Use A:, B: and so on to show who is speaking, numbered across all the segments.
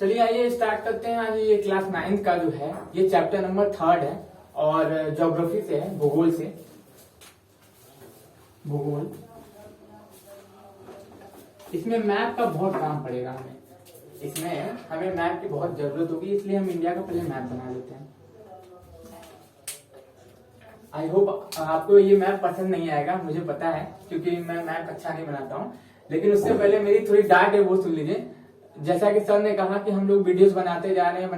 A: चलिए आइए स्टार्ट करते हैं। आज ये क्लास 9th का जो है ये चैप्टर नंबर 3 है और ज्योग्राफी से है, भूगोल से। भूगोल इसमें मैप का बहुत काम पड़ेगा हमें। इसमें हमें मैप की बहुत जरूरत होगी, इसलिए हम इंडिया का पहले मैप बना लेते हैं। आई होप आपको ये मैप पसंद नहीं आएगा, मुझे पता है, क्योंकि मैं मैप अच्छा नहीं बनाता हूँ। लेकिन उससे पहले मेरी थोड़ी डांट है, वो सुन लीजिए। जैसा कि सर ने कहा कि हम लोग वीडियोस बनाते जा रहे हैं,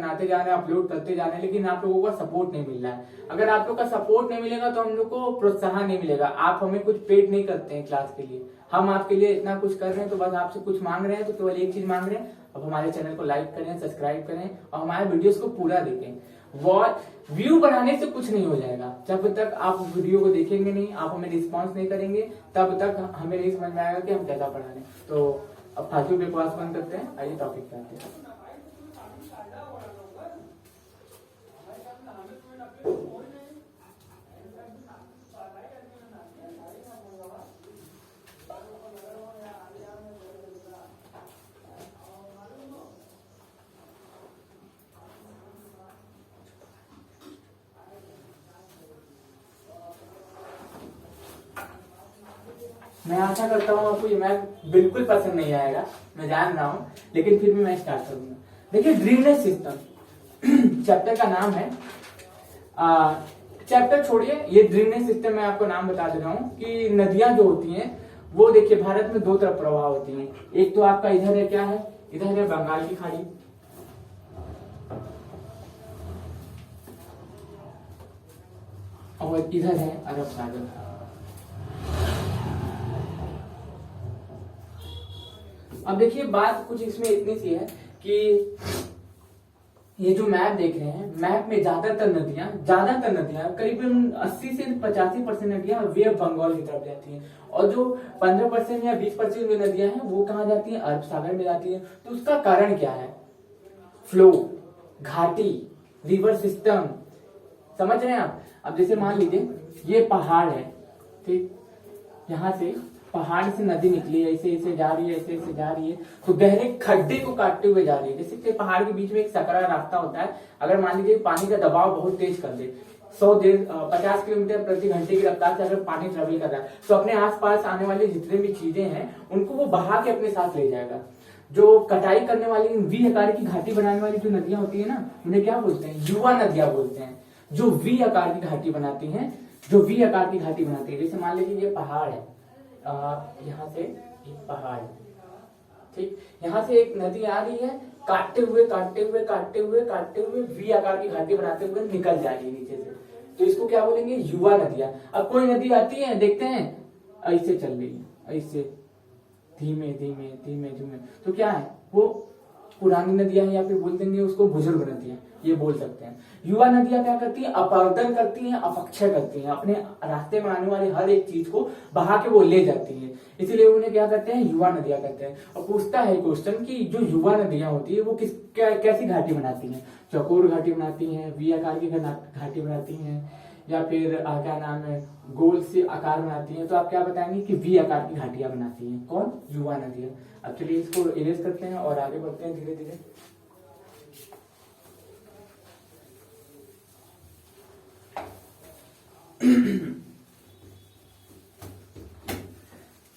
A: अपलोड करते जा रहे हैं, लेकिन आप लोगों का सपोर्ट नहीं मिल रहा है। अगर आप लोग का सपोर्ट नहीं मिलेगा तो हम लोग को प्रोत्साहन नहीं मिलेगा। आप हमें कुछ पेड नहीं करते हैं क्लास के लिए, हम आपके लिए इतना कुछ कर रहे हैं, तो बस आपसे कुछ मांग रहे हैं, तो केवल एक चीज मांग रहे हैं, अब हमारे चैनल को लाइक करें, सब्सक्राइब करें और हमारे वीडियोस को पूरा देखें। व्यू बढ़ाने से कुछ नहीं हो जाएगा। जब तक आप वीडियो को देखेंगे नहीं, आप हमें रिस्पॉन्स नहीं करेंगे, तब तक हमें नहीं समझ में आएगा कि हम कैसा पढ़ा रहे हैं। तो अब फालतू बकवास बंद करते हैं, आइए टॉपिक पे आते हैं। मैं आशा करता हूँ आपको ये मैप बिल्कुल पसंद नहीं आएगा, मैं जान रहा हूँ, लेकिन फिर भी मैं स्टार्ट करूंगा। देखिए, ड्रेनेज सिस्टम चैप्टर का नाम है। चैप्टर छोड़िए, ये ड्रेनेज सिस्टम मैं आपको नाम बता दे रहा हूँ कि नदियां जो होती हैं वो देखिए भारत में दो तरफ प्रवाह होती हैं। एक तो आपका इधर है, क्या है, इधर है बंगाल की खाड़ी, और इधर है अरब सागर। अब देखिए, बात कुछ इसमें इतनी सी है कि ये जो मैप देख रहे हैं, मैप में ज्यादातर नदियां करीबन 80 से 85% नदियां वे ऑफ बंगाल की तरफ जाती हैं, और जो 15% या 20% जो नदियां हैं वो कहाँ जाती हैं, अरब सागर में जाती हैं। तो उसका कारण क्या है? फ्लो, घाटी, रिवर सिस्टम, समझ रहे हैं आप? अब जैसे मान लीजिए ये पहाड़ है, ठीक, यहाँ से पहाड़ से नदी निकली है, ऐसे ऐसे जा रही है, ऐसे ऐसे जा रही है, तो गहरे खड्डे को काटते हुए जा रही है। जैसे कि पहाड़ के बीच में एक सकरा रास्ता होता है, अगर मान लीजिए पानी का दबाव बहुत तेज कर दे, 50 किलोमीटर प्रति घंटे की रफ्तार से अगर पानी ट्रेवल कर रहा है, तो अपने आसपास आने वाली जितने भी चीजें हैं उनको वो बहा के अपने साथ ले जाएगा। जो कटाई करने वाली वी आकार की घाटी बनाने वाली जो नदियां होती है ना, उन्हें क्या बोलते हैं? युवा नदियां बोलते हैं। जो वी आकार की घाटी बनाती हैं, जैसे मान लीजिए ये पहाड़ है, यहाँ से एक पहाड़, ठीक, यहाँ से एक नदी आ रही है, काटते हुए वी आकार की घाटी बनाते हुए निकल जा रही है नीचे से, तो इसको क्या बोलेंगे? युवा नदियां। अब कोई नदी आती है, देखते हैं ऐसे चल रही है, ऐसे धीमे धीमे, तो क्या है वो? पुरानी नदियां हैं, या फिर बोल देंगे उसको बुजुर्ग नदियां, ये बोल सकते हैं। युवा नदियां क्या करती हैं? अपरदन करती हैं, अपक्षय करती हैं, अपने रास्ते में आने वाली हर एक चीज को बहा के वो ले जाती हैं, इसीलिए उन्हें क्या कहते हैं? युवा नदियां कहते हैं। और पूछता है क्वेश्चन कि जो युवा नदियां होती है वो कैसी घाटी बनाती हैं? चौकोर घाटी बनाती हैं, वी आकार की घाटी बनाती हैं, या फिर क्या नाम है, गोल से आकार बनाती हैं? तो आप क्या बताएंगे कि वी आकार की घाटियां बनाती हैं। कौन? युवा नदियां। अब चलिए इसको इरेज करते हैं और आगे बढ़ते हैं धीरे धीरे।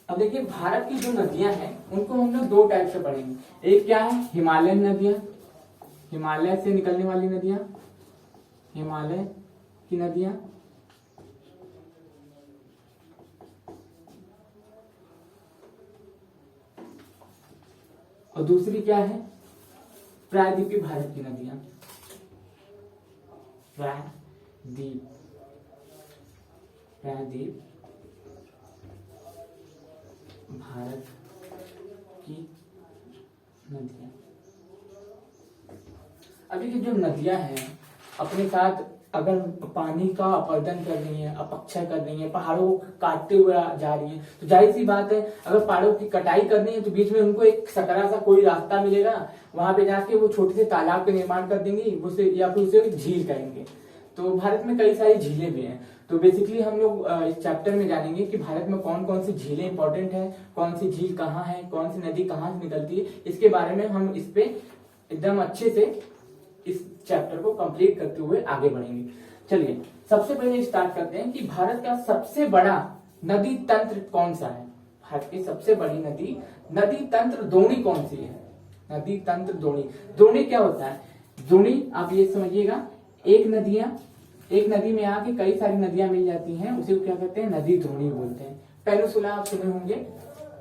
A: अब देखिए, भारत की जो नदियां हैं उनको हम लोग दो टाइप से पढ़ेंगे। एक क्या है? हिमालयन नदियां, हिमालय से निकलने वाली नदियां, हिमालय की नदियां, और दूसरी क्या है? प्रायद्वीपीय भारत की नदियां, प्रायद्वीप भारत की नदियां। अभी की जो नदियां हैं अपने साथ अगर पानी का अपरदन कर रही है, अपक्षय कर रही है, पहाड़ों को काटते हुए जा रही है, तो जाहिर सी बात है अगर पहाड़ों की कटाई करनी है तो बीच में उनको एक सकरा सा कोई रास्ता मिलेगा, वहां पे जाके वो छोटे से तालाब के निर्माण कर देंगी, उसे या फिर उसे झील कहेंगे। तो भारत में कई सारी झीलें भी हैं। तो बेसिकली हम लोग इस चैप्टर में जानेंगे कि भारत में कौन कौन सी झीलें इंपॉर्टेंट है, कौन सी झील कहाँ है, कौन सी नदी कहाँ से निकलती है, इसके बारे में हम इस पे एकदम अच्छे से इस चैप्टर को कंप्लीट करते हुए आगे बढ़ेंगे। चलिए सबसे पहले स्टार्ट करते हैं कि भारत का सबसे बड़ा नदी तंत्र कौन सा है। भारत की सबसे बड़ी नदी तंत्र द्रोणी कौन सी है। नदी तंत्र द्रोणी। द्रोणी क्या होता है? द्रोणी आप ये समझिएगा, एक नदी में आके कई सारी नदियां मिल जाती हैं, उसे क्या कहते हैं? नदी द्रोणी बोलते हैं। पेनिसुला आप सुने होंगे,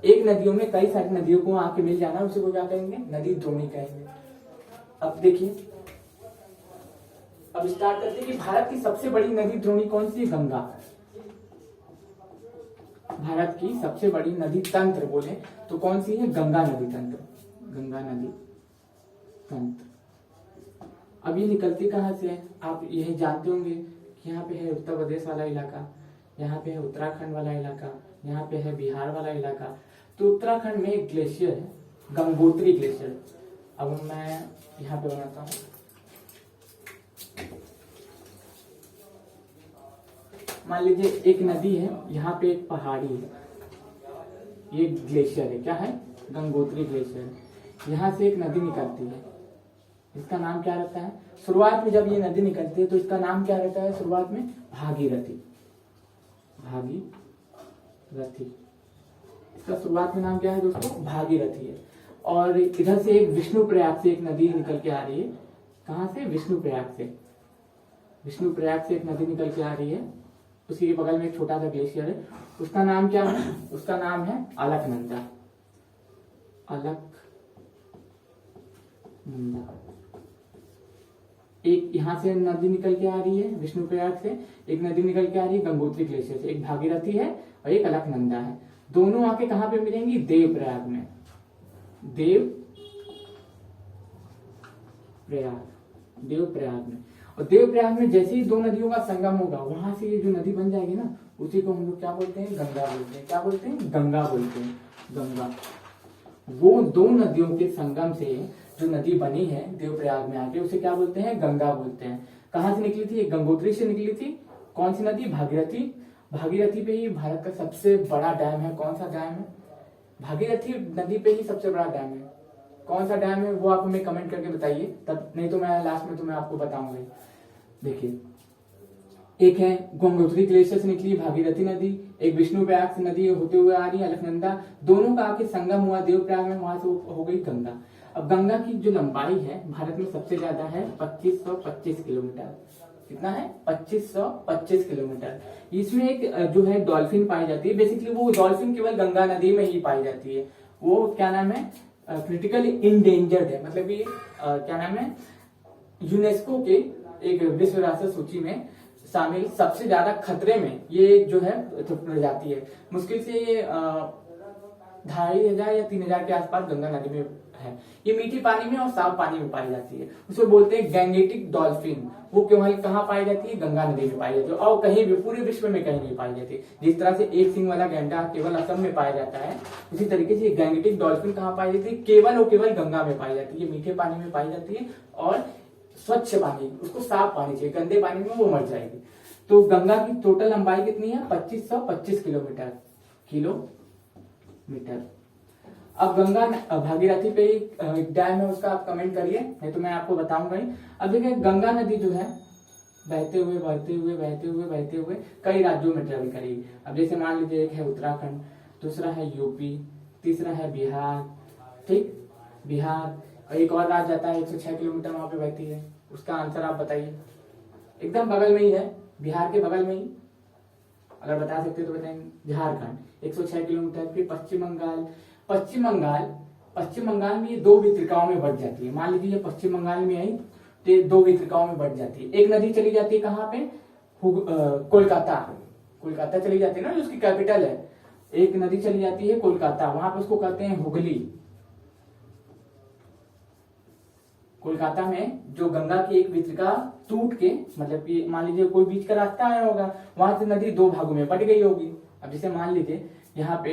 A: एक नदियों में कई सारी नदियों को आके मिल जाना, उसे को क्या कहेंगे? नदी द्रोणी कहेंगे। अब देखिए, अब स्टार्ट करते हैं कि भारत की सबसे बड़ी नदी द्रोणी कौन सी है? गंगा। भारत की सबसे बड़ी नदी तंत्र बोले तो कौन सी है? गंगा नदी तंत्र। गंगा नदी तंत्र। अब ये निकलती कहाँ से है? आप यह जानते होंगे कि यहाँ पे है उत्तर प्रदेश वाला इलाका, यहाँ पे है उत्तराखंड वाला इलाका, यहाँ पे है बिहार वाला इलाका। तो उत्तराखंड में एक ग्लेशियर है, गंगोत्री ग्लेशियर। अब मैं यहाँ पे बनाता हूँ, मान लीजिए एक नदी है, यहाँ पे एक पहाड़ी है, ये ग्लेशियर है। क्या है? गंगोत्री ग्लेशियर। यहाँ से एक नदी निकलती है, इसका नाम क्या रहता है? शुरुआत में जब ये नदी निकलती है तो इसका नाम क्या रहता है? शुरुआत में भागीरथी। भागीरथी, इसका शुरुआत में नाम क्या है दोस्तों? भागीरथी है। और इधर से एक विष्णुप्रयाग से एक नदी निकल के आ रही है। कहां से? विष्णुप्रयाग से। विष्णुप्रयाग से एक नदी निकल के आ रही है, उसी के बगल में एक छोटा सा ग्लेशियर है, उसका नाम क्या है? उसका नाम है अलकनंदा। अलकनंदा। एक यहाँ से नदी निकल के आ रही है विष्णुप्रयाग से, एक नदी निकल के आ रही है गंगोत्री ग्लेशियर से, एक भागीरथी है और एक अलकनंदा है। दोनों आके कहां पे मिलेंगी? देवप्रयाग में। देवप्रयाग में। और देवप्रयाग में जैसे ही दो नदियों का संगम होगा, वहां से ये जो नदी बन जाएगी ना, उसी को हम लोग क्या बोलते हैं? गंगा बोलते हैं। क्या बोलते हैं? गंगा बोलते हैं। गंगा। वो दो नदियों के संगम से जो नदी बनी है देवप्रयाग में आके, उसे क्या बोलते हैं? गंगा बोलते हैं। कहां से निकली थी? गंगोत्री से निकली थी। कौन सी नदी? भागीरथी। भागीरथी पे ही भारत का सबसे बड़ा डैम है। कौन सा डैम है? भागीरथी नदी पे ही सबसे बड़ा डैम है। कौन सा डैम है वो आप हमें कमेंट करके बताइए, तब नहीं तो मैं लास्ट में तुम्हें आपको बताऊंगा। देखिए, एक है गंगोत्री ग्लेशियर से निकली भागीरथी नदी, एक विष्णुप्रयाग से नदी होते हुए आ रही है अलकनंदा। दोनों का आके संगम हुआ देवप्रयाग में, वहां से हो गई गंगा। अब गंगा की जो लंबाई है भारत में सबसे ज्यादा है 2525 किलोमीटर। कितना है? 2525 किलोमीटर। इसमें एक जो है डॉल्फिन पाई जाती है। बेसिकली वो डॉल्फिन केवल गंगा नदी में ही पाई जाती है। वो क्या नाम है? क्रिटिकली इंडेंजर्ड है, मतलब ये क्या नाम है? यूनेस्को के एक विश्व विरासत सूची में शामिल सबसे ज्यादा खतरे में ये जो है प्रजाति है। मुश्किल से ये 2500 या 3000 के आसपास गंगा नदी में है। ये मीठी पानी में और साफ पानी में पाई जाती है। उसको बोलते हैं गैंगेटिक डॉल्फिन। वो केवल कहाँ पाई जाती है? गंगा नदी में पाई जाती है, और कहीं भी पूरे विश्व में कहीं नहीं पाई जाती। जिस तरह से एक सिंग वाला गैंडा केवल असम में पाया जाता है, उसी तरीके से गैंगेटिक डॉल्फिन कहाँ पाई जाती है? केवल और केवल गंगा में पाई जाती है। ये मीठे पानी में पाई जाती है और स्वच्छ पानी, उसको साफ पानी चाहिए, गंदे पानी में वो मर जाएगी। तो गंगा की टोटल लंबाई कितनी है? 2525 किलोमीटर। अब गंगा भागीरथी पे एक डैम है, उसका आप कमेंट करिए, नहीं तो मैं आपको बताऊंगा ही। अब देखिए, गंगा नदी जो है बहते हुए कई राज्यों में ट्रेवल करेगी। अब जैसे मान लीजिए, एक है उत्तराखंड, दूसरा है यूपी, तीसरा है बिहार, ठीक, बिहार, और एक और राज्य आता है 106 किलोमीटर वहां पे बहती है। उसका आंसर आप बताइए। एकदम बगल में ही है, बिहार के बगल में ही, अगर बता सकते तो बताएंगे। झारखंड 106 किलोमीटर। फिर पश्चिम बंगाल में ये दो वितरिकाओं में बढ़ जाती है। मान लीजिए ये पश्चिम बंगाल में आई तो दो वितरिकाओं में बढ़ जाती है। एक नदी चली जाती है कहाँ पे? कोलकाता चली जाती है ना, जो उसकी कैपिटल है। एक नदी चली जाती है कोलकाता, वहां पे उसको कहते हैं हुगली। कोलकाता में जो गंगा की एक वितरिका टूट के, मतलब कि मान लीजिए कोई बीच का रास्ता आया होगा, वहां से नदी दो भागों में बट गई होगी। अब जैसे मान लीजिए यहाँ पे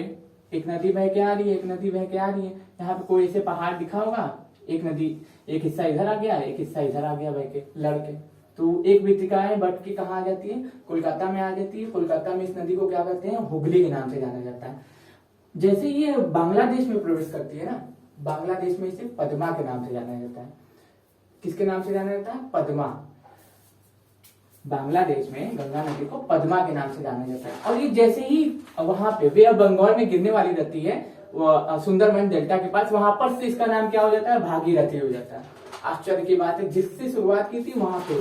A: एक नदी बह के आ रही है, एक नदी बह के आ रही है, यहाँ पे कोई ऐसे पहाड़ दिखा होगा, एक नदी एक हिस्सा इधर आ गया, एक हिस्सा इधर आ गया बह के लड़के, तो एक वितरिकाएं बट के कहाँ आ जाती है? कोलकाता में आ जाती है। कोलकाता में इस नदी को क्या कहते हैं? हुगली के नाम से जाना जाता है। जैसे ये बांग्लादेश में प्रवेश करती है ना, बांग्लादेश में इसे पद्मा के नाम से जाना जाता है। किसके नाम से जाना जाता है? पद्मा। बांग्लादेश में गंगा नदी को पद्मा के नाम से जाना जाता है। और ये जैसे ही वहां पे वे बंगाल में गिरने वाली रहती है सुंदरबन डेल्टा के पास, वहां पर से इसका नाम क्या हो जाता है? भागीरथी हो जाता है। आश्चर्य की बात है, जिससे शुरुआत की थी वहां पे,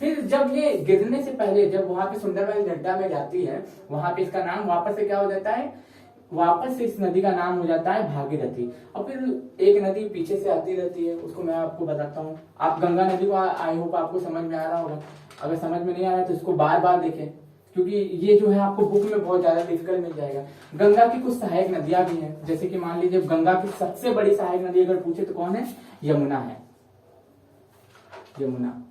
A: फिर जब ये गिरने से पहले जब वहां पे सुंदरबन डेल्टा में जाती है, वहां पे इसका नाम वापस से क्या हो जाता है? वापस से इस नदी का नाम हो जाता है भागीरथी। और फिर एक नदी पीछे से आती रहती है, उसको मैं आपको बताता हूँ। आप गंगा नदी को आई होप आपको समझ में आ रहा होगा। अगर समझ में नहीं आ रहा है तो इसको बार बार देखें, क्योंकि ये जो है आपको बुक में बहुत ज्यादा डिफिकल्ट मिल जाएगा। गंगा की कुछ सहायक नदियां भी हैं, जैसे कि मान लीजिए गंगा की सबसे बड़ी सहायक नदी अगर पूछे तो कौन है? यमुना है। यमुना।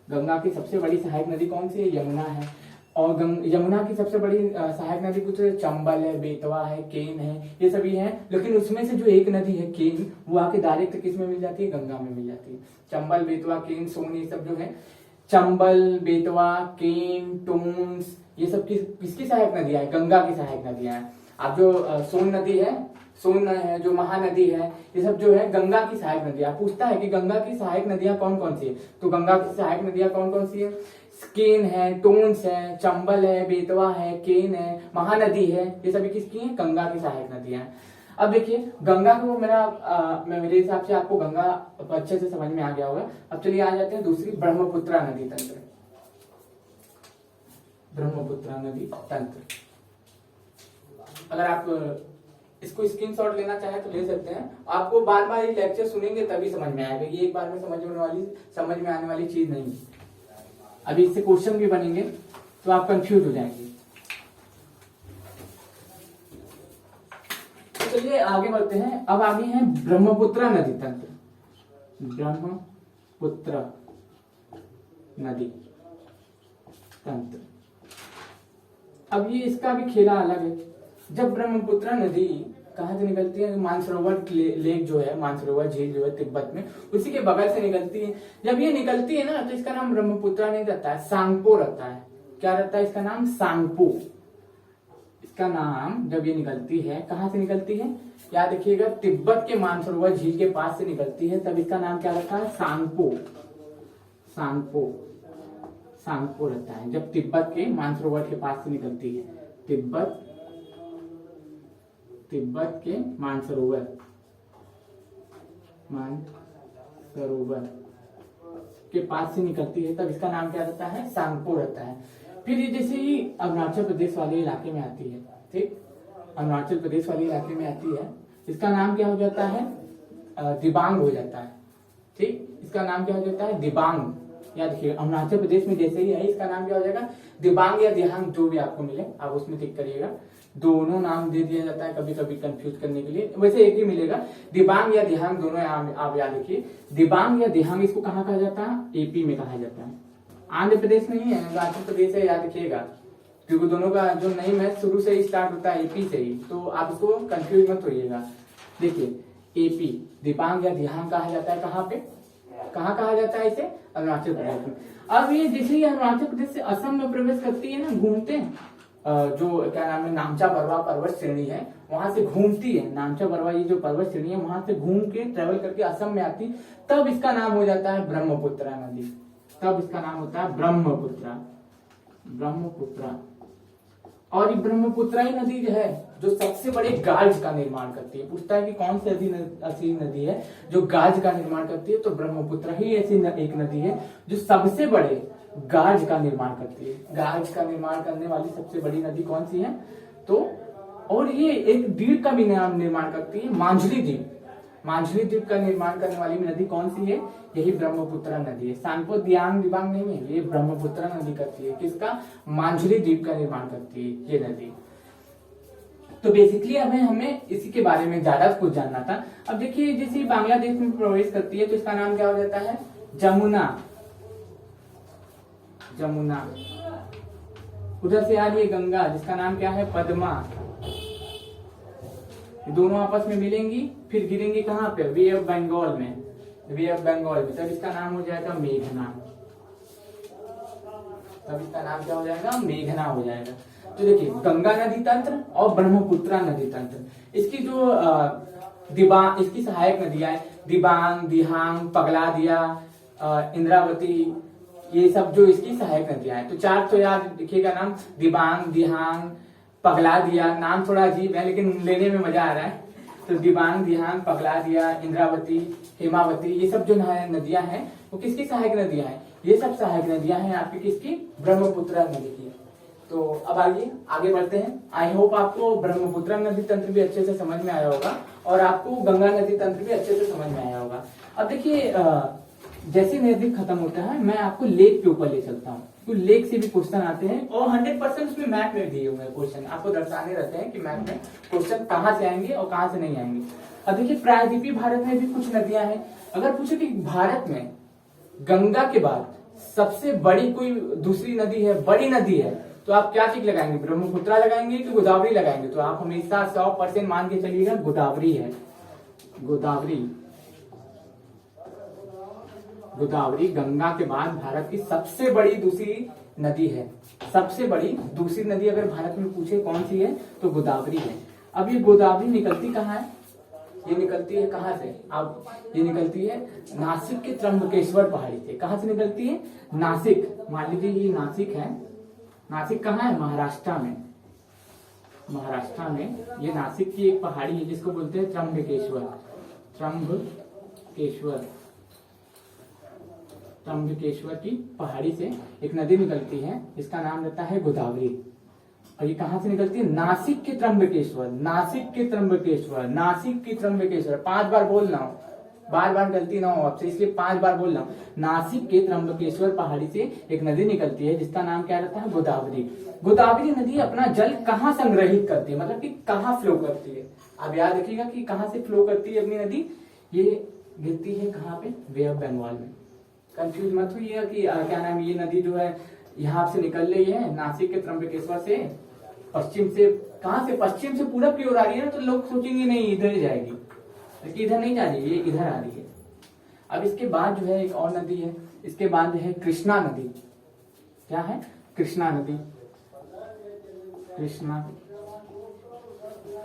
A: गंगा की सबसे बड़ी सहायक नदी कौन सी है? यमुना है। और यमुना की सबसे बड़ी सहायक नदी कुछ चंबल है, बेतवा है, केन है, ये सभी हैं। लेकिन उसमें से जो एक नदी है केन, वो आके डायरेक्ट किस में मिल जाती है? गंगा में मिल जाती है। चंबल, बेतवा, केन, सोन, ये सब जो है, चंबल, बेतवा, केन, टूंस, ये सब किसकी सहायक नदियां है? गंगा की सहायक नदियां हैं। अब जो सोन नदी है, सोन है, जो महानदी है, ये सब जो है गंगा की सहायक नदियां। पूछता है कि गंगा की सहायक नदियां कौन कौन सी है, तो गंगा की सहायक नदियां कौन कौन सी है? केन है, टोन्स है, चंबल है, बेतवा है, केन है, महानदी है, ये सभी किसकी है? गंगा की सहायक नदियां हैं। अब देखिए गंगा को मेरे हिसाब से आपको गंगा अच्छे से समझ में आ गया होगा। अब चलिए आ जाते हैं दूसरी, ब्रह्मपुत्रा नदी तंत्र। ब्रह्मपुत्रा नदी तंत्र, अगर आप इसको स्क्रीनशॉट लेना चाहे तो ले सकते हैं। आपको बार बार ये लेक्चर सुनेंगे तभी समझ में आएगा, ये एक बार में समझ में आने वाली चीज नहीं है। अभी इससे क्वेश्चन भी बनेंगे तो आप कंफ्यूज हो जाएंगे। तो चलिए आगे बढ़ते हैं। अब आगे है ब्रह्मपुत्रा नदी तंत्र। ब्रह्मपुत्र नदी तंत्र। अब ये इसका भी खेला अलग है। जब ब्रह्मपुत्रा नदी कहां से निकलती है? मानसरोवर लेक जो है, मानसरोवर झील जो है तिब्बत में, उसी के बगल से निकलती है। जब ये निकलती है ना तो इसका नाम ब्रह्मपुत्रा नहीं रहता है, सांगपो रहता है। क्या रहता है इसका नाम? सांगपो। इसका नाम जब ये निकलती है, कहां से निकलती है? याद रखिएगा, तिब्बत के मानसरोवर झील के पास से निकलती है, तब इसका नाम क्या रखा है? सांगपो। सांगपो, सांगपो रहता है जब तिब्बत के मानसरोवर के पास से निकलती है। तिब्बत के मानसरोवर के पास से निकलती है, तब इसका नाम क्या रहता है? सांगपो रहता है। फिर ये जैसे ही अरुणाचल प्रदेश वाले इलाके में आती है, ठीक, अरुणाचल प्रदेश वाले इलाके में आती है, इसका नाम क्या हो जाता है? दिबांग हो जाता है। ठीक, इसका नाम क्या हो जाता है? दिबांग। याद रखिए, अरुणाचल प्रदेश में जैसे ही है इसका नाम क्या हो जाएगा? दिबांग या दिहांग, जो भी आपको मिले आप उसमें टिक करिएगा। दोनों नाम दे दिया जाता है कभी कभी कंफ्यूज करने के लिए, वैसे एक ही मिलेगा, दिबांग या दिहांग, दोनों आप याद रखिए। दिबांग या दिहांग इसको कहाँ कहा जाता है? एपी में कहा जाता है। आंध्र प्रदेश नहीं है, अरुणाचल प्रदेश है, याद रखिएगा, क्योंकि दोनों का जो नेम है शुरू से ही स्टार्ट होता है एपी से ही, तो आप इसको कंफ्यूज मत होइएगा। देखिए एपी, दिबांग या दिहांग कहा जाता है कहाँ पे? कहाँ कहा जाता है इसे? अरुणाचल प्रदेश में। अब ये जैसे ही अरुणाचल प्रदेश से असम में प्रवेश करती है ना, घूमते हैं, जो क्या नाम है, नामचा बरवा पर्वत श्रेणी है, वहां से घूमती है, नामचा बरवा ये जो पर्वत श्रेणी है, वहां से घूम के ट्रेवल करके असम में आती, तब इसका नाम हो जाता है ब्रह्मपुत्रा नदी। तब इसका नाम होता है ब्रह्मपुत्रा। ब्रह्मपुत्रा। और ये ब्रह्मपुत्रा ही नदी जो है जो सबसे बड़े गाज का निर्माण करती है। पूछता है कि कौन सी ऐसी नदी है जो गाज का निर्माण करती है, तो ब्रह्मपुत्रा ही ऐसी एक नदी है जो सबसे बड़े गाज का निर्माण करती है। गाज का निर्माण करने वाली सबसे बड़ी नदी कौन सी है? तो और ये एक द्वीप का भी निर्माण करती है, मांझली द्वीप। मांझली द्वीप का निर्माण करने वाली नदी कौन सी है? यही ब्रह्मपुत्रा नदी है। सांगपो दियांग दिबांग नहीं है, ये ब्रह्मपुत्रा नदी करती है। किसका? मांझली द्वीप का निर्माण करती है ये नदी। तो बेसिकली हमें इसी के बारे में ज्यादा कुछ जानना था। अब देखिए जैसे बांग्लादेश में प्रवेश करती है तो इसका नाम क्या हो जाता है? जमुना। जमुना। उधर से आ रही है गंगा, जिसका नाम क्या है? पद्मा। दोनों आपस में मिलेंगी, फिर गिरेंगी कहाँ पे? वे ऑफ बंगाल में। वे ऑफ बंगाल में, तब इसका नाम हो जाएगा मेघना। तब इसका नाम क्या हो जाएगा? मेघना हो जाएगा। तो देखिए गंगा नदी तंत्र और ब्रह्मपुत्रा नदी तंत्र, इसकी जो दिबांग, इसकी सहायक नदियां है दिबांग, दिहांग, पगला दिया, इंद्रावती, ये सब जो इसकी सहायक नदियां हैं। तो चार तो याद लिखिएगा नाम, दिबांग, दिहांग, पगला दिया। नाम थोड़ा अजीब है लेकिन लेने में मजा आ रहा है। तो दिबांग, दिहांग, पगला दिया, इंद्रावती, हेमावती, ये सब जो नदियां हैं वो किसकी सहायक नदियां हैं? ये सब सहायक नदियां हैं आपकी किसकी? ब्रह्मपुत्र नदी की। तो अब आगे बढ़ते हैं। आई होप आपको ब्रह्मपुत्र नदी तंत्र भी अच्छे से समझ में आया होगा और आपको गंगा नदी तंत्र भी अच्छे से समझ में आया होगा। अब देखिए जैसे नदी खत्म होता है मैं आपको लेक के ऊपर ले चलता हूँ, तो लेक से भी क्वेश्चन आते हैं और 100% उसमें मैप में दिए हुए क्वेश्चन आपको दर्शाने रहते हैं कि मैप में क्वेश्चन कहाँ से आएंगे और कहाँ से नहीं आएंगे। अब देखिए प्रायद्वीपीय भारत में भी कुछ नदियां हैं। अगर पूछे कि भारत में गंगा के बाद सबसे बड़ी कोई दूसरी नदी है, बड़ी नदी है, तो आप क्या चीज लगाएंगे? ब्रह्मपुत्र लगाएंगे कि गोदावरी लगाएंगे? तो आप हमेशा 100% मान के चलिएगा गोदावरी है। गोदावरी, गोदावरी गंगा के बाद भारत की सबसे बड़ी दूसरी नदी है। सबसे बड़ी दूसरी नदी अगर भारत में पूछे कौन सी है तो गोदावरी है। अब ये गोदावरी निकलती कहाँ है? ये निकलती है कहाँ से? अब ये निकलती है नासिक के त्र्यंबकेश्वर पहाड़ी से। कहाँ से निकलती है? नासिक, मान लीजिए ये नासिक है। नासिक कहाँ है? महाराष्ट्र में। महाराष्ट्र में ये नासिक की एक पहाड़ी है जिसको बोलते हैं त्र्यंबकेश्वर। त्र्यंबकेश्वर, त्र्यंबकेश्वर की पहाड़ी से एक नदी निकलती है जिसका नाम रहता है गोदावरी। और ये कहां से निकलती है? नासिक के त्र्यंबकेश्वर, नासिक के त्र्यंबकेश्वर, नासिक के त्र्यंबकेश्वर। 5 बार बोल रहा हूं, बार बार गलती ना हो आपसे, इसलिए 5 बार बोल रहा हूं। नासिक के त्र्यंबकेश्वर पहाड़ी से एक नदी निकलती है जिसका नाम क्या रहता है? गोदावरी। गोदावरी नदी अपना जल कहाँ संग्रहित करती है, मतलब कि कहाँ फ्लो करती है? आप याद रखिएगा कि कहाँ से फ्लो करती है अपनी नदी। ये गिरती है कहाँ पे? बे ऑफ बंगाल में। कंफ्यूज मत हुई कि क्या नाम, ये नदी जो है यहाँ से निकल रही है नासिक के त्र्यंबकेश्वर से, पश्चिम से। कहाँ से? पश्चिम से पूरब की ओर आ रही है ना, तो लोग सोचेंगे नहीं इधर ही जाएगी, लेकिन इधर नहीं जा रही है, ये इधर आ रही है। अब इसके बाद जो है एक और नदी है, इसके बाद है कृष्णा नदी। क्या है? कृष्णा नदी।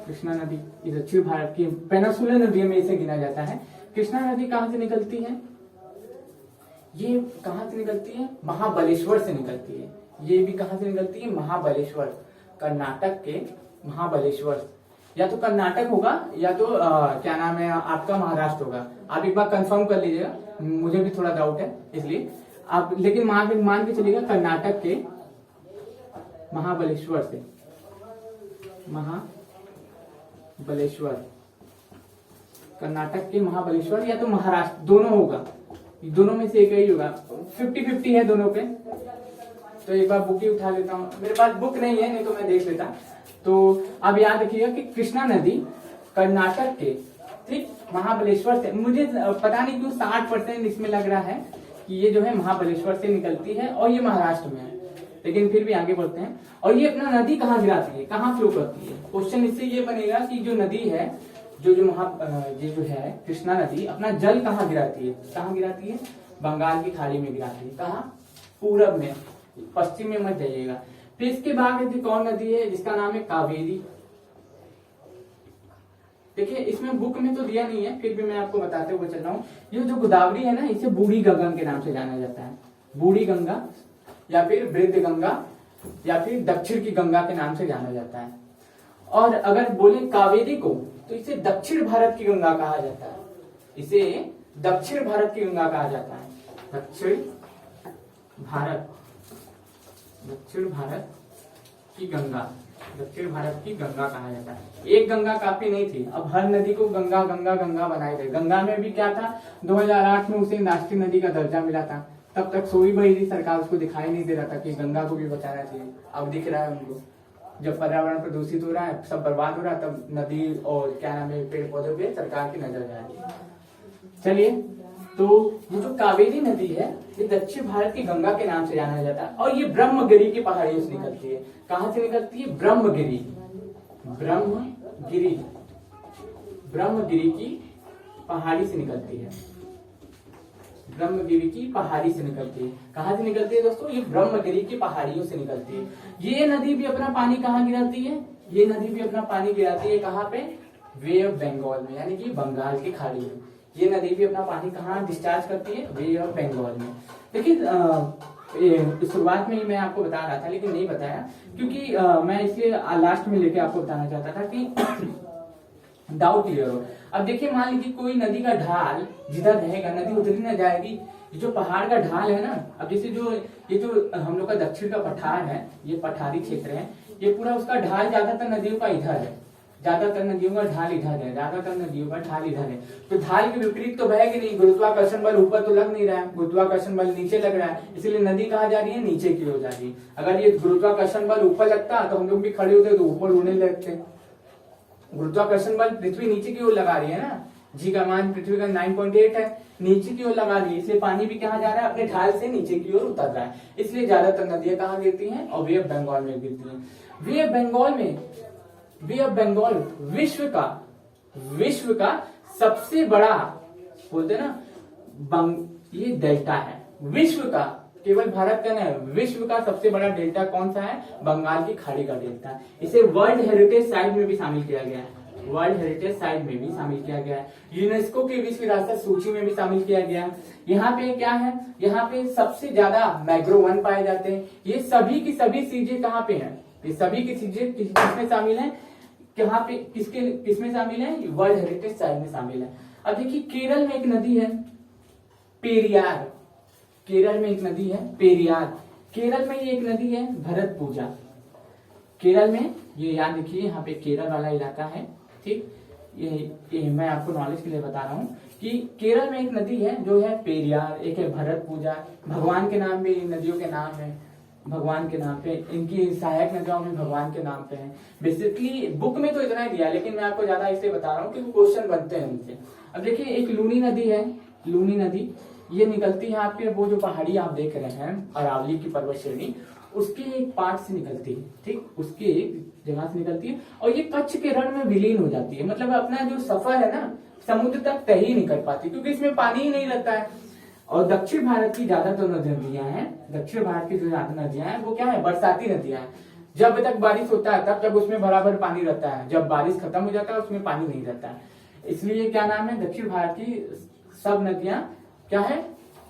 A: कृष्णा नदी दक्षिण भारत की पेनिसुलर नदियों में इसे गिना जाता है। कृष्णा नदी कहाँ से निकलती है? ये कहां से निकलती है? महाबलेश्वर से निकलती है। ये भी कहां से निकलती है? महाबलेश्वर, कर्नाटक के महाबलेश्वर। या तो कर्नाटक होगा या तो क्या नाम है आपका महाराष्ट्र होगा। आप एक बार कंफर्म कर लीजिएगा, मुझे भी थोड़ा डाउट है इसलिए आप, लेकिन मान के चलिएगा कर्नाटक के महाबलेश्वर से। महाबलेश्वर, कर्नाटक के महाबलेश्वर या तो महाराष्ट्र, दोनों होगा, दोनों में से एक ही होगा। 50-50 है दोनों पे। तो एक बार बुक ही उठा लेता हूँ, मेरे पास बुक नहीं है, नहीं तो मैं देख लेता। तो अब याद रखिएगा कि कृष्णा नदी कर्नाटक के ठीक महाबलेश्वर से, मुझे पता नहीं क्यों 60% इसमें लग रहा है कि ये जो है महाबलेश्वर से निकलती है और ये महाराष्ट्र में है, लेकिन फिर भी आगे बढ़ते हैं। और ये अपना नदी कहाँ गिराती है, कहाँ फ्लो करती है? क्वेश्चन इससे ये बनेगा कि जो नदी है ये जो है कृष्णा नदी अपना जल कहाँ गिराती है? कहाँ गिराती है? बंगाल की खाड़ी में गिराती है। कहाँ? पूरब में, पश्चिम में मत जाइएगा। फिर इसके बाद एक और नदी है जिसका नाम है कावेरी। देखिए इसमें बुक में तो दिया नहीं है, फिर भी मैं आपको बताते हुए चल रहा हूँ। ये जो गोदावरी है ना, इसे बूढ़ी गंगा के नाम से जाना जाता है। बूढ़ी गंगा या फिर वृद्ध गंगा या फिर दक्षिण की गंगा के नाम से जाना जाता है। और अगर बोले कावेरी को तो इसे दक्षिण भारत की गंगा कहा जाता है। इसे दक्षिण भारत की गंगा कहा जाता है। दक्षिण भारत की गंगा, दक्षिण भारत की गंगा कहा जाता है। एक गंगा काफी नहीं थी, अब हर नदी को गंगा गंगा गंगा बनाए गए। गंगा में भी क्या था, 2008 में उसे राष्ट्रीय नदी का दर्जा मिला था। तब तक सोई बही थी सरकार, उसको दिखाई नहीं दे रहा था कि गंगा को भी बचाना चाहिए। अब दिख रहा है उनको। जब पर्यावरण प्रदूषित हो रहा है, सब बर्बाद हो रहा है, तब नदी और क्या नाम है पेड़ पौधों पे सरकार की नजर जा रही है। चलिए, तो ये जो कावेरी नदी है ये दक्षिण भारत की गंगा के नाम से जाना जाता है और ये ब्रह्मगिरी की पहाड़ियों से निकलती है। कहां से निकलती है? ब्रह्मगिरी की पहाड़ी से निकलती है। ब्रह्मगिरी की पहाड़ी से निकलती है। कहां से निकलती है दोस्तों? ये ब्रह्मगिरी की पहाड़ियों से निकलती है। ये नदी भी अपना पानी कहाँ गिराती है? ये नदी भी अपना पानी गिराती है कहाँ पे? वे ऑफ बंगाल में, यानी कि बंगाल की खाड़ी में। ये नदी भी अपना पानी कहाँ डिस्चार्ज करती है? वे ऑफ बंगाल में। देखिए शुरुआत में ही मैं आपको बता रहा था लेकिन नहीं बताया, क्योंकि मैं इसलिए लास्ट में लेके आपको बताना चाहता था कि डाउट क्लियर हो। अब देखिए मान लीजिए कोई नदी का ढाल जिधर रहेगा नदी उधर ही ना जाएगी। ये जो पहाड़ का ढाल है ना, अब जैसे जो ये जो हम लोग का दक्षिण का पठार है, ये पठारी क्षेत्र है, ये पूरा उसका ढाल ज्यादातर नदियों का इधर है, ज्यादातर नदियों का ढाल इधर है, ज्यादातर नदियों का ढाल इधर है। तो ढाल के विपरीत तो बहेगी नहीं, गुरुत्वाकर्षण बल ऊपर तो लग नहीं रहा है, गुरुत्वाकर्षण बल नीचे लग रहा है, इसलिए नदी कहाँ जा रही है? नीचे की ओर जा रही है। अगर ये गुरुत्वाकर्षण बल ऊपर लगता तो हम लोग भी खड़े होते तो ऊपर उड़ने लगते। गुरुत्वाकर्षण बल पृथ्वी नीचे की ओर लगा रही है ना, जी का मान पृथ्वी का 9.8 है, नीचे की ओर लगा रही है, इसलिए पानी भी कहाँ जा रहा है? अपने ढाल से नीचे की ओर उतर रहा है। इसलिए ज्यादातर नदियां कहाँ गिरती हैं? और वे ऑफ बंगाल में गिरती हैं। वे ऑफ बंगाल में, वे ऑफ बंगाल विश्व का सबसे बड़ा, बोलते ना ये डेल्टा है विश्व का, केवल भारत का नहीं, विश्व का सबसे बड़ा डेल्टा कौन सा है? बंगाल की खाड़ी का डेल्टा। इसे वर्ल्ड हेरिटेज साइट में भी शामिल किया गया है, वर्ल्ड हेरिटेज साइट में भी शामिल किया गया है, यूनेस्को की विश्व विरासत सूची में भी शामिल किया गया है। यहाँ पे क्या है? यहाँ पे सबसे ज्यादा मैग्रो वन पाए जाते हैं। ये सभी की सभी चीजें कहाँ पे हैं? ये सभी की चीजें किसमें शामिल है? कहाँ पे किसमें शामिल है? वर्ल्ड हेरिटेज साइट में शामिल है। अब देखिए केरल में एक नदी है पेरियार, केरल में एक नदी है पेरियार, केरल में ये एक नदी है भरतपुजा। केरल में ये याद रखिए, यहाँ पे केरल वाला इलाका है, ठीक। ये मैं आपको नॉलेज के लिए बता रहा हूँ कि केरल में एक नदी है जो है पेरियार, एक है भरतपुजा। भगवान के नाम भी इन नदियों के नाम है, भगवान के नाम पे, इनकी सहायक नदियों में भगवान के नाम पे है। बेसिकली बुक में तो इतना ही दिया, लेकिन मैं आपको ज्यादा इसलिए बता रहा हूँ कि क्वेश्चन बनते हैं उनसे। अब देखिए एक लूनी नदी है, लूनी नदी ये निकलती है आपके वो जो पहाड़ी आप देख रहे हैं अरावली की पर्वत श्रेणी, उसके एक पार्ट से निकलती है, ठीक, उसके एक जगह से निकलती है और ये कच्छ के रण में विलीन हो जाती है। मतलब अपना जो सफर है ना समुद्र तक तय ही नहीं कर पाती, क्योंकि इसमें पानी ही नहीं रहता है। और दक्षिण भारत की ज्यादातर नदियां हैं, दक्षिण भारत की जो ज्यादा नदियां हैं वो क्या है? बरसाती नदियां हैं। जब तक बारिश होता है तब उसमें बराबर पानी रहता है, जब बारिश खत्म हो जाता है उसमें पानी नहीं रहता है। इसलिए क्या नाम है? दक्षिण भारत की सब नदियां क्या है?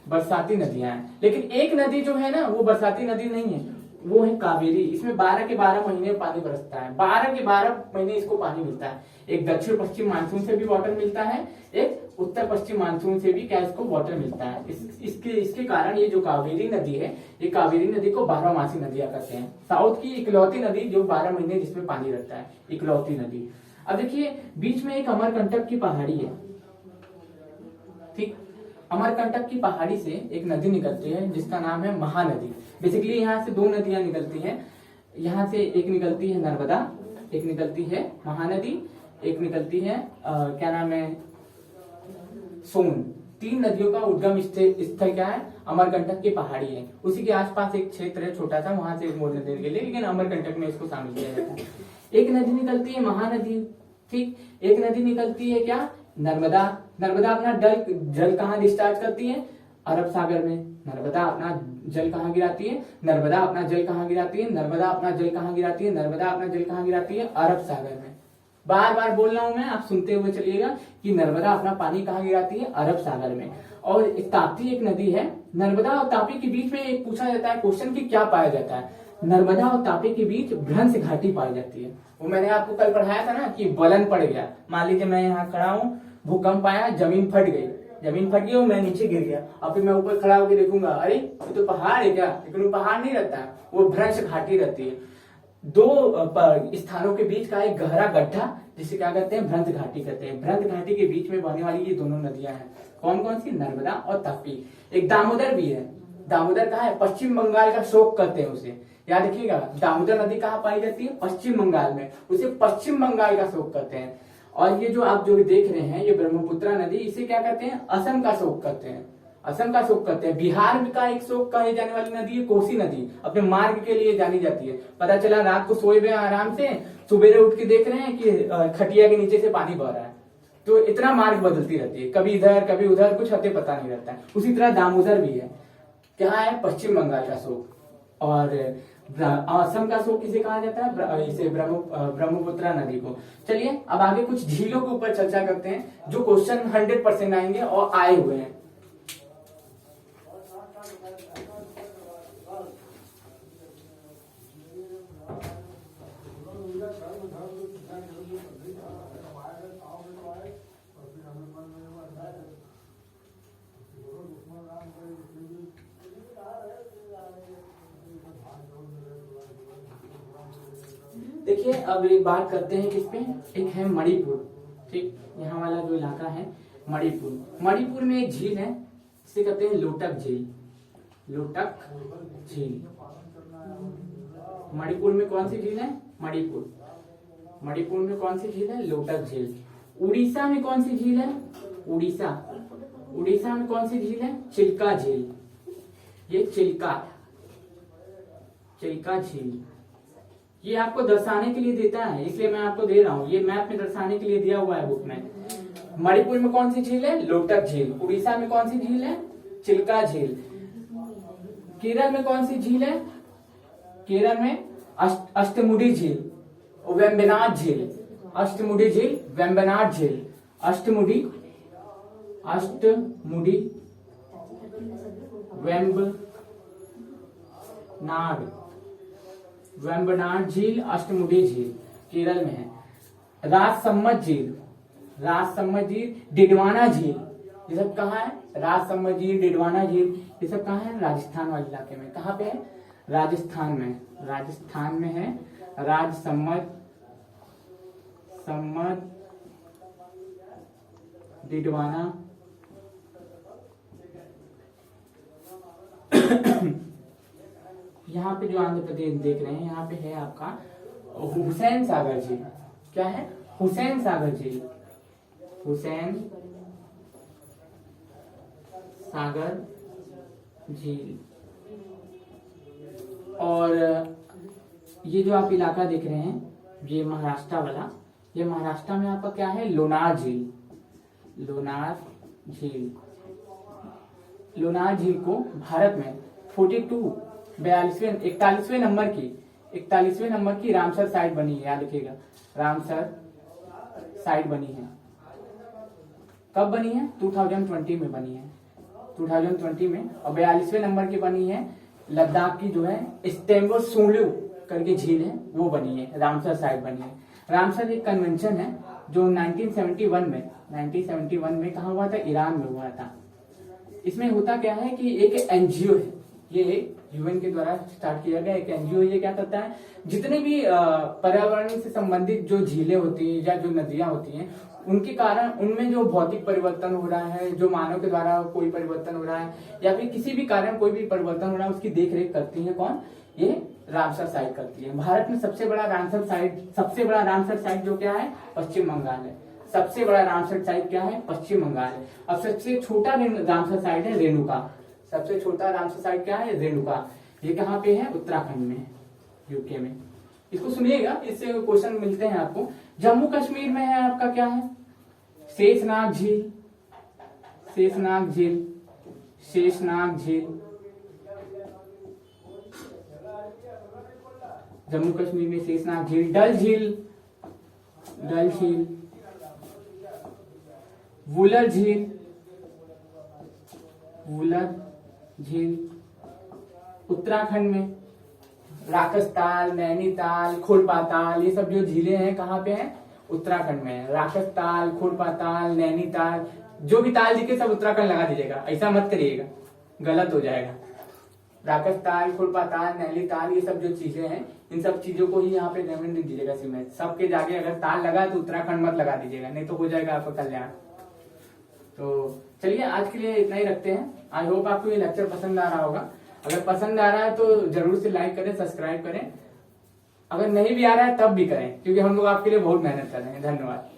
A: बरसाती नदियां हैं। लेकिन एक नदी जो है ना वो बरसाती नदी नहीं है, वो है कावेरी। इसमें 12 के 12 महीने पानी बरसता है, 12 के 12 महीने इसको पानी मिलता है। एक दक्षिण पश्चिम मानसून से भी वाटर मिलता है, एक उत्तर पश्चिम मानसून से भी क्या इसको वाटर मिलता है। इसके कारण ये जो कावेरी नदी है, ये कावेरी नदी को 12मासी नदियां कहते हैं। साउथ की इकलौती नदी जो 12 महीने जिसमें पानी रहता है, इकलौती नदी। अब देखिए बीच में एक अमरकंटक की पहाड़ी है, ठीक, अमरकंटक की पहाड़ी से एक नदी निकलती है जिसका नाम है महानदी। बेसिकली यहाँ से दो नदियां निकलती हैं, यहाँ से एक निकलती है नर्मदा, एक निकलती है महानदी, एक निकलती है क्या नाम है? सोन। तीन नदियों का उद्गम स्थल क्या है? अमरकंटक की पहाड़ी है। उसी के आसपास एक क्षेत्र है छोटा सा, वहां से मोड़ नदी के लिए, लेकिन अमरकंटक में इसको शामिल किया जाता है। एक नदी निकलती है महानदी, ठीक, एक नदी निकलती है क्या? नर्मदा। नर्मदा अपना जल कहाँ डिस्चार्ज करती है? अरब सागर में। नर्मदा अपना जल कहाँ गिराती है? नर्मदा अपना जल कहाँ गिराती है? नर्मदा अपना जल कहाँ गिराती है? नर्मदा अपना जल कहाँ गिराती है? अरब सागर में। बार बार बोल रहा हूं मैं, आप सुनते हुए चलिएगा कि नर्मदा अपना पानी कहाँ गिराती है? अरब सागर में। और ताप्ती एक नदी है, नर्मदा और तापी के बीच में एक पूछा जाता है क्वेश्चन कि क्या पाया जाता है? नर्मदा और तापी के बीच भ्रंश घाटी पाई जाती है। वो मैंने आपको कल पढ़ाया था ना कि बलन पड़ गया। मान लीजिए मैं यहाँ खड़ा हूँ, भूकंप आया, जमीन फट गई, जमीन फट गई और मैं नीचे गिर गया। और फिर मैं ऊपर खड़ा होकर देखूंगा, अरे ये तो पहाड़ है क्या? लेकिन वो पहाड़ नहीं रहता है, वो भ्रंश घाटी रहती है। दो स्थानों के बीच का एक गहरा गड्ढा जिसे क्या कहते हैं? भ्रंश घाटी कहते हैं। भ्रंश घाटी के बीच में बहने वाली ये दोनों नदियां हैं। कौन कौन सी? नर्मदा और तापी। एक दामोदर भी है। दामोदर कहाँ है? पश्चिम बंगाल का शोक कहते हैं उसे, याद रखिएगा। दामोदर नदी कहाँ पाई जाती है? पश्चिम बंगाल में, उसे पश्चिम बंगाल का शोक कहते हैं। और ये जो आप जो देख रहे हैं ये ब्रह्मपुत्रा नदी, इसे क्या कहते हैं? असम का शोक कहते हैं, असम का शोक कहते हैं। बिहार का एक शोक कही जाने वाली नदी है कोसी नदी, अपने मार्ग के लिए जानी जाती है। पता चला रात को सोए हुए आराम से, सुबेरे उठ के देख रहे हैं कि खटिया के नीचे से पानी बह रहा है। तो इतना मार्ग बदलती रहती है, कभी इधर कभी उधर, कुछ हते पता नहीं रहता है। उसी तरह दामोदर भी है, क्या है? पश्चिम बंगाल का शोक। और असम का शोक किसे कहा जाता है? इसे ब्रह्मपुत्र नदी को। चलिए अब आगे कुछ झीलों के ऊपर चर्चा करते हैं जो क्वेश्चन 100% आएंगे और आए हुए हैं। देखिए अब एक बात करते हैं किस पे, एक है मणिपुर। ठीक, यहाँ वाला जो इलाका है मणिपुर। मणिपुर में एक झील है जिसे कहते हैं लोटक झील। लोटक झील मणिपुर में कौन सी झील है? मणिपुर। मणिपुर में कौन सी झील है? लोटक झील। उड़ीसा में कौन सी झील है? उड़ीसा। उड़ीसा में कौन सी झील है? चिल्का झील। ये चिल्का झील ये आपको दर्शाने के लिए देता है, इसलिए मैं आपको दे रहा हूँ। ये मैप में दर्शाने के लिए दिया हुआ है बुक में। मणिपुर में कौन सी झील है? लोटक झील। उड़ीसा में कौन सी झील है? चिल्का झील। केरल में कौन सी झील है? केरल में अष्टमुडी झील, वेम्बनाड झील। अष्टमुडी झील, वेम्बनाड झील। अष्टमुडी वेम्बनाड झील, अष्टमुडी झील केरल में है। राजसम्मत झील, डिडवाना झील, ये सब कहाँ है? राजसम्मत झील, डिडवाना झील, ये सब कहाँ है? राजस्थान वाले इलाके में। कहाँ पे है? राजस्थान में। राजस्थान में है राजसम्मत डिडवाना यहाँ पे जो आंध्र प्रदेश देख रहे हैं, यहाँ पे है आपका हुसैन सागर झील। क्या है? हुसैन सागर झील। हुसैन सागर झील। और ये जो आप इलाका देख रहे हैं, ये महाराष्ट्र वाला, ये महाराष्ट्र में आपका क्या है? लोनार झील। लोनार झील। लोनार झील को भारत में 41वें नंबर की रामसर साइट बनी है। याद रखिएगा, रामसर साइट बनी है। कब बनी है? 2020 में बनी है। 2020 में। और 42वें नंबर की बनी है लद्दाख की जो है स्टेम्बो सोलू करके झील है, वो बनी है। रामसर साइट बनी है। रामसर एक कन्वेंशन है जो 1971 में कहा हुआ था? ईरान में हुआ था। इसमें होता क्या है कि एक एनजीओ है, ये यूएन के द्वारा स्टार्ट किया गया एक एनजीओ। ये क्या करता है? जितने भी पर्यावरण से संबंधित जो झीलें होती हैं या जो नदियां होती हैं, उनके कारण उनमें जो भौतिक परिवर्तन हो रहा है, जो मानव के द्वारा कोई परिवर्तन हो रहा है या फिर किसी भी कारण कोई भी परिवर्तन हो रहा है, उसकी देख रेख करती है कौन? ये रामसर साइट करती है। भारत में सबसे बड़ा रामसर साइट जो क्या है? पश्चिम बंगाल है। सबसे बड़ा रामसर साइट क्या है? पश्चिम बंगाल है। अब सबसे छोटा रामसर साइट है रेणुका। सबसे छोटा रामसर साइट क्या है? रेणुका। ये कहाँ पे है? उत्तराखंड में, यूके में। इसको सुनिएगा, इससे क्वेश्चन मिलते हैं आपको। जम्मू कश्मीर में है आपका क्या है? शेषनाग झील। जम्मू कश्मीर में शेषनाग झील। डल झील, वुलर झील उत्तराखंड में। राकसताल, नैनीताल, खोरपाताल, ये सब जो झीलें हैं कहाँ पे हैं? उत्तराखंड में। राकसताल, खोरपाताल, नैनीताल, जो भी ताल दिखे सब उत्तराखंड लगा दीजिएगा, ऐसा मत करिएगा, गलत हो जाएगा। राकसताल, खुरपाताल, नैनीताल, ये सब जो चीजें हैं, इन सब चीजों को ही यहाँ पे ध्यान नहीं दीजिएगा। सीमेंट सबके जाके अगर ताल लगा तो उत्तराखंड मत लगा दीजिएगा, नहीं तो हो जाएगा आपका कल्याण। तो चलिए आज के लिए इतना ही रखते हैं। आई होप आपको ये लेक्चर पसंद आ रहा होगा। अगर पसंद आ रहा है तो जरूर से लाइक करें, सब्सक्राइब करें। अगर नहीं भी आ रहा है तब भी करें, क्योंकि हम लोग आपके लिए बहुत मेहनत कर रहे हैं। धन्यवाद।